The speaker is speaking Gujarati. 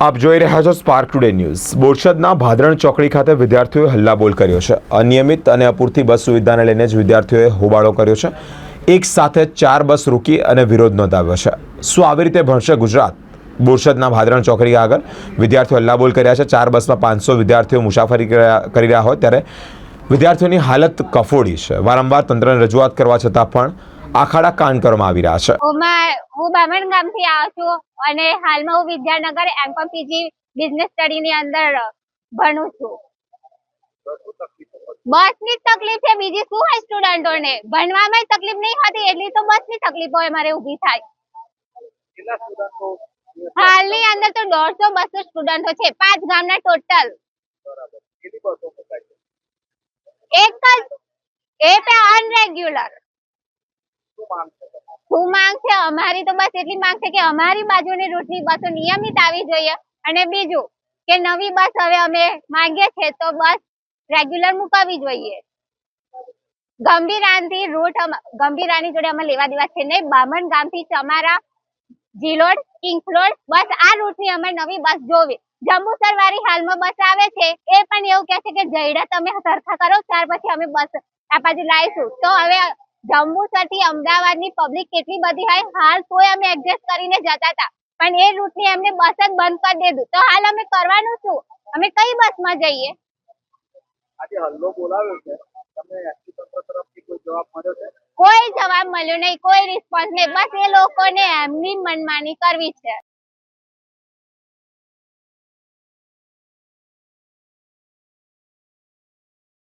આપ જોઈ રહ્યા છો સ્પાર્ક ટુડે ન્યૂઝ। બોરસદના ભાદરણ ચોકડી ખાતે વિદ્યાર્થીઓએ હલ્લાબોલ કર્યો છે। અનિયમિત અને અપૂરતી બસ સુવિધાને લઈને જ વિદ્યાર્થીઓએ હોબાળો કર્યો છે। એક સાથે 4 બસ રોકી અને વિરોધ નોંધાવ્યો છે। શું આવી રીતે ભણશે ગુજરાત? બોરસદના ભાદરણ ચોકડી આગળ વિદ્યાર્થીઓ હલ્લાબોલ કર્યા છે। 4 બસમાં 500 વિદ્યાર્થીઓ મુસાફરી કરી રહ્યા હોય ત્યારે વિદ્યાર્થીઓની હાલત કફોડી છે। વારંવાર તંત્રને રજૂઆત કરવા છતાં પણ આખાડા કાન કરવામાં આવી રહ્યા છે। હું બામણ ગામથી આવું છું અને હાલમાં હું વિદ્યાનગર એમકોમ પીજી બિઝનેસ સ્ટડીની અંદર ભણું છું। બસની તકલીફ છે, બીજી શું હોય? સ્ટુડન્ટોને ભણવામાં તકલીફ નહીં હોતી એટલી તો બસની તકલીફ હોય મારે ઊભી થાય। હાલની અંદર તો 150-200 સ્ટુડન્ટો છે, 5 ગામના ટોટલ। એક જ એ અનરેગ્યુલર। શું માંગ છે અમારી? તો બસ એટલી માંગ છે કે અમારી બાજુની રૂટની બસો નિયમિત આવી જોઈએ અને બીજું કે નવી બસ હવે અમે માંગીએ છીએ તો બસ રેગ્યુલર મુકાવી જોઈએ। ગંભીરાની જોડે અમે લેવા દેવા છે નહીં। બામણ ગામથી ચમારા, જીલોડ, કિંગફ્લોર બસ આ રૂટની અમે નવી બસ જોવી। જંબુસર વાળી હાલમાં બસ આવે છે એ પણ એવું કહે છે કે જયડા તમે સરખા કરો ત્યાર પછી અમે બસ આ બાજુ લાવીશું। તો હવે જંબુસર થી અમદાવાદની પબ્લિક કેટલી બધી હોય, હાલ તોય અમે એડજસ્ટ કરીને જતા હતા પણ એ રૂટની એમને બસ જ બંધ કરી દીધું। તો હાલ અમે કરવાનું શું? અમે કઈ બસમાં જઈએ? આજે હલ્લો બોલાવ્યો છે, તમને એસટી તંત્ર તરફથી કોઈ જવાબ મળ્યો છે? કોઈ જવાબ મળ્યો નહીં, કોઈ રિસ્પોન્સ નહીં। બસ એ લોકોને એમની મનમાની કરવી છે।